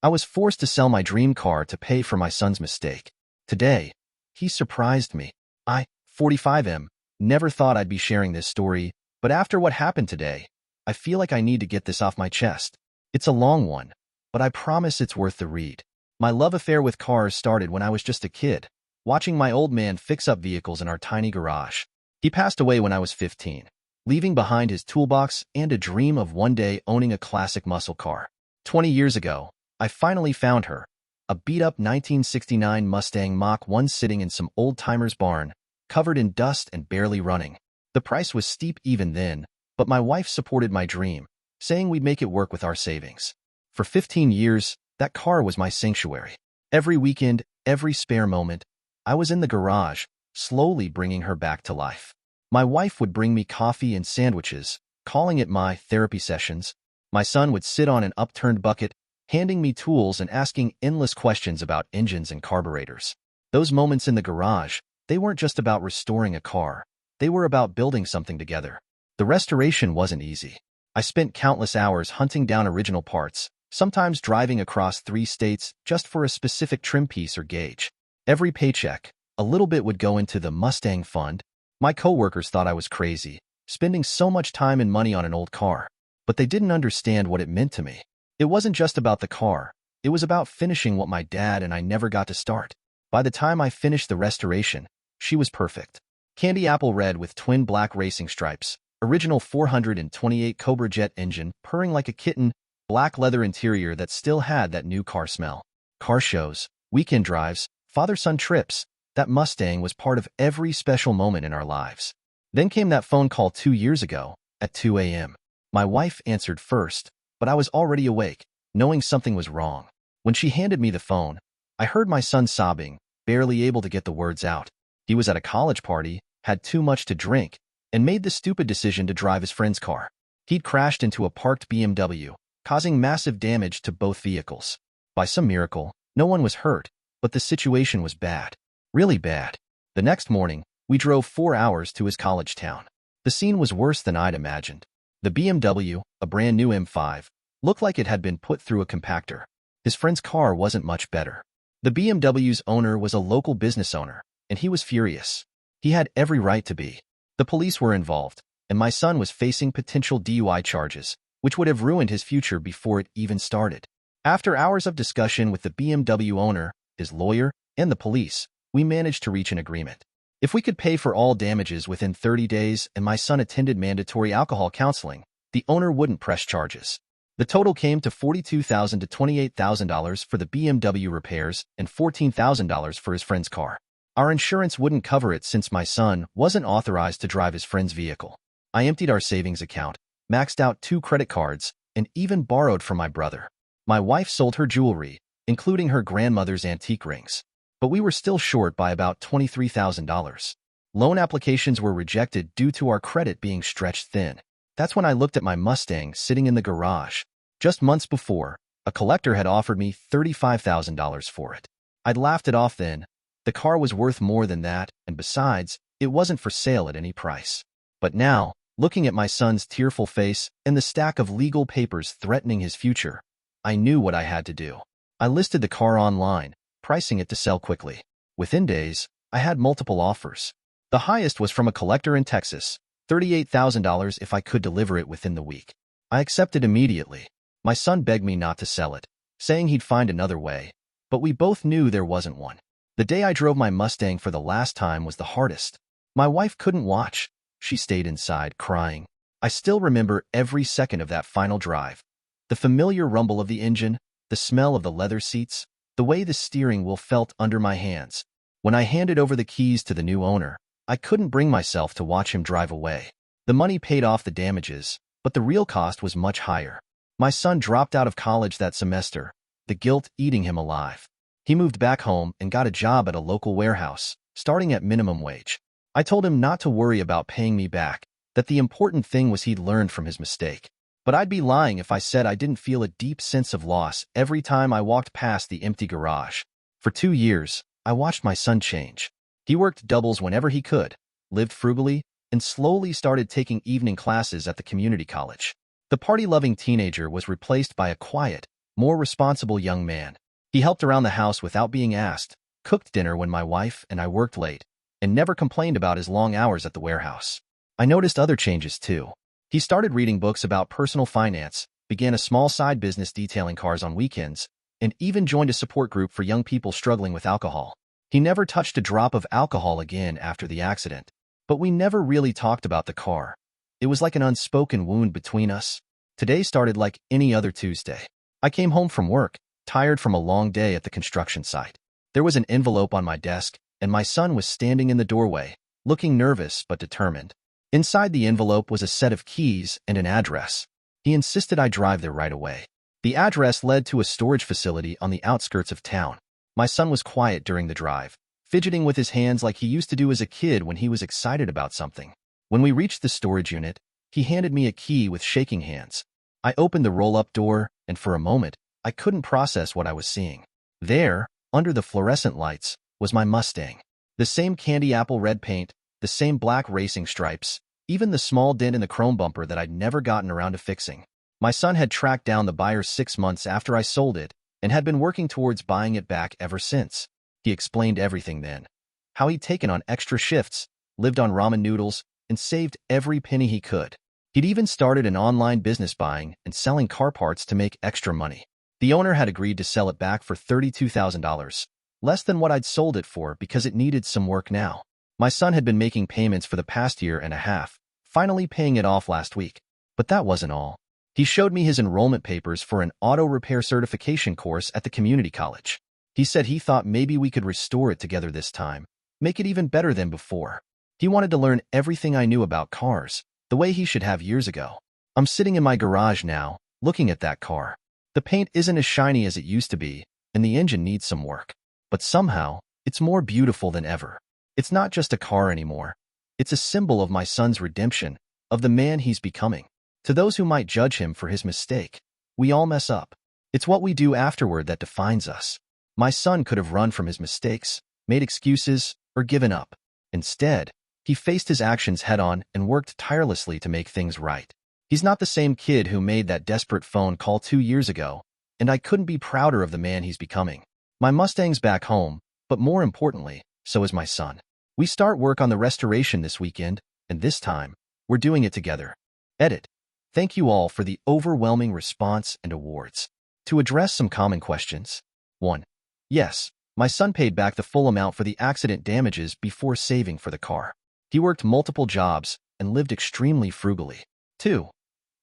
I was forced to sell my dream car to pay for my son's mistake. Today, he surprised me. I, 45M, never thought I'd be sharing this story, but after what happened today, I feel like I need to get this off my chest. It's a long one, but I promise it's worth the read. My love affair with cars started when I was just a kid, watching my old man fix up vehicles in our tiny garage. He passed away when I was 15, leaving behind his toolbox and a dream of one day owning a classic muscle car. 20 years ago, I finally found her, a beat-up 1969 Mustang Mach-1 sitting in some old-timer's barn, covered in dust and barely running. The price was steep even then, but my wife supported my dream, saying we'd make it work with our savings. For 15 years, that car was my sanctuary. Every weekend, every spare moment, I was in the garage, slowly bringing her back to life. My wife would bring me coffee and sandwiches, calling it my therapy sessions. My son would sit on an upturned bucket, handing me tools and asking endless questions about engines and carburetors. Those moments in the garage, they weren't just about restoring a car. They were about building something together. The restoration wasn't easy. I spent countless hours hunting down original parts, sometimes driving across 3 states just for a specific trim piece or gauge. Every paycheck, a little bit would go into the Mustang fund. My coworkers thought I was crazy, spending so much time and money on an old car. But they didn't understand what it meant to me. It wasn't just about the car. It was about finishing what my dad and I never got to start. By the time I finished the restoration, she was perfect. Candy apple red with twin black racing stripes, original 428 Cobra Jet engine, purring like a kitten, black leather interior that still had that new car smell. Car shows, weekend drives, father-son trips, that Mustang was part of every special moment in our lives. Then came that phone call 2 years ago, at 2 a.m. My wife answered first, but I was already awake, knowing something was wrong. When she handed me the phone, I heard my son sobbing, barely able to get the words out. He was at a college party, had too much to drink, and made the stupid decision to drive his friend's car. He'd crashed into a parked BMW, causing massive damage to both vehicles. By some miracle, no one was hurt, but the situation was bad. Really bad. The next morning, we drove 4 hours to his college town. The scene was worse than I'd imagined. The BMW, a brand new M5, looked like it had been put through a compactor. His friend's car wasn't much better. The BMW's owner was a local business owner, and he was furious. He had every right to be. The police were involved, and my son was facing potential DUI charges, which would have ruined his future before it even started. After hours of discussion with the BMW owner, his lawyer, and the police, we managed to reach an agreement. If we could pay for all damages within 30 days and my son attended mandatory alcohol counseling, the owner wouldn't press charges. The total came to $42,000 to $28,000 for the BMW repairs and $14,000 for his friend's car. Our insurance wouldn't cover it since my son wasn't authorized to drive his friend's vehicle. I emptied our savings account, maxed out 2 credit cards, and even borrowed from my brother. My wife sold her jewelry, including her grandmother's antique rings. But we were still short by about $23,000. Loan applications were rejected due to our credit being stretched thin. That's when I looked at my Mustang sitting in the garage. Just months before, a collector had offered me $35,000 for it. I'd laughed it off then. The car was worth more than that, and besides, it wasn't for sale at any price. But now, looking at my son's tearful face and the stack of legal papers threatening his future, I knew what I had to do. I listed the car online, pricing it to sell quickly. Within days, I had multiple offers. The highest was from a collector in Texas, $38,000 if I could deliver it within the week. I accepted immediately. My son begged me not to sell it, saying he'd find another way, but we both knew there wasn't one. The day I drove my Mustang for the last time was the hardest. My wife couldn't watch. She stayed inside, crying. I still remember every second of that final drive. The familiar rumble of the engine, the smell of the leather seats, the way the steering wheel felt under my hands. When I handed over the keys to the new owner, I couldn't bring myself to watch him drive away. The money paid off the damages, but the real cost was much higher. My son dropped out of college that semester, the guilt eating him alive. He moved back home and got a job at a local warehouse, starting at minimum wage. I told him not to worry about paying me back, that the important thing was he'd learned from his mistake. But I'd be lying if I said I didn't feel a deep sense of loss every time I walked past the empty garage. For 2 years, I watched my son change. He worked doubles whenever he could, lived frugally, and slowly started taking evening classes at the community college. The party-loving teenager was replaced by a quiet, more responsible young man. He helped around the house without being asked, cooked dinner when my wife and I worked late, and never complained about his long hours at the warehouse. I noticed other changes too. He started reading books about personal finance, began a small side business detailing cars on weekends, and even joined a support group for young people struggling with alcohol. He never touched a drop of alcohol again after the accident. But we never really talked about the car. It was like an unspoken wound between us. Today started like any other Tuesday. I came home from work, tired from a long day at the construction site. There was an envelope on my desk, and my son was standing in the doorway, looking nervous but determined. Inside the envelope was a set of keys and an address. He insisted I drive there right away. The address led to a storage facility on the outskirts of town. My son was quiet during the drive, fidgeting with his hands like he used to do as a kid when he was excited about something. When we reached the storage unit, he handed me a key with shaking hands. I opened the roll-up door, and for a moment, I couldn't process what I was seeing. There, under the fluorescent lights, was my Mustang. The same candy apple red paint, the same black racing stripes, even the small dent in the chrome bumper that I'd never gotten around to fixing. My son had tracked down the buyer 6 months after I sold it and had been working towards buying it back ever since. He explained everything then. How he'd taken on extra shifts, lived on ramen noodles, and saved every penny he could. He'd even started an online business buying and selling car parts to make extra money. The owner had agreed to sell it back for $32,000, less than what I'd sold it for because it needed some work now. My son had been making payments for the past year and a half, finally paying it off last week. But that wasn't all. He showed me his enrollment papers for an auto repair certification course at the community college. He said he thought maybe we could restore it together this time, make it even better than before. He wanted to learn everything I knew about cars, the way he should have years ago. I'm sitting in my garage now, looking at that car. The paint isn't as shiny as it used to be, and the engine needs some work. But somehow, it's more beautiful than ever. It's not just a car anymore. It's a symbol of my son's redemption, of the man he's becoming. To those who might judge him for his mistake, we all mess up. It's what we do afterward that defines us. My son could have run from his mistakes, made excuses, or given up. Instead, he faced his actions head-on and worked tirelessly to make things right. He's not the same kid who made that desperate phone call 2 years ago, and I couldn't be prouder of the man he's becoming. My Mustang's back home, but more importantly, so is my son. We start work on the restoration this weekend, and this time, we're doing it together. Edit. Thank you all for the overwhelming response and awards. To address some common questions. 1. Yes, my son paid back the full amount for the accident damages before saving for the car. He worked multiple jobs and lived extremely frugally. 2.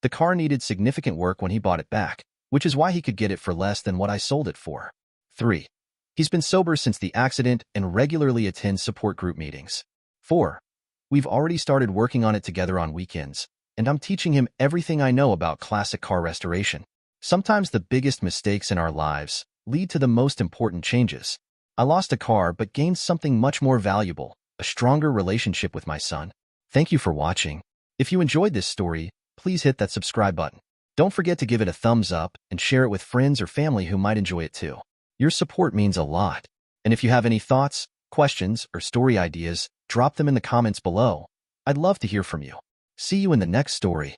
The car needed significant work when he bought it back, which is why he could get it for less than what I sold it for. 3. He's been sober since the accident and regularly attends support group meetings. 4. We've already started working on it together on weekends, and I'm teaching him everything I know about classic car restoration. Sometimes the biggest mistakes in our lives lead to the most important changes. I lost a car but gained something much more valuable, a stronger relationship with my son. Thank you for watching. If you enjoyed this story, please hit that subscribe button. Don't forget to give it a thumbs up and share it with friends or family who might enjoy it too. Your support means a lot. And if you have any thoughts, questions, or story ideas, drop them in the comments below. I'd love to hear from you. See you in the next story.